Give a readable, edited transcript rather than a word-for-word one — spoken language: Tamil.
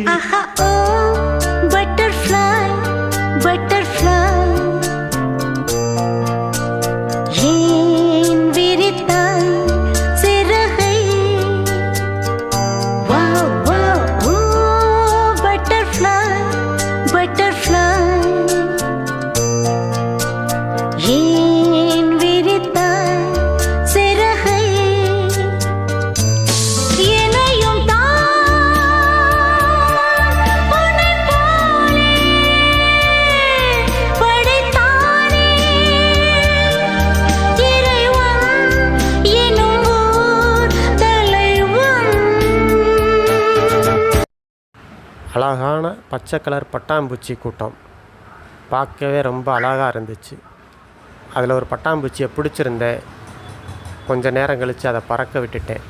ஆஹா ஓ பட்டர்ஃப்ளை பட்டர்ஃப்ளை ஏன் விரித்தாய் சிறகை வாவ் வாவ் ஓ பட்டர்ஃப்ளை பட்டர்ஃப்ளை ஏன் விரித்தாய் சிறகை என்னையும் அழகான பச்சை கலர் பட்டாம்பூச்சி கூட்டம் பார்க்கவே ரொம்ப அழகாக இருந்துச்சு. அதில் ஒரு பட்டாம்பூச்சியை பிடிச்சிருந்தேன். கொஞ்ச நேரம் கழித்து அதை பறக்க விட்டுட்டேன்.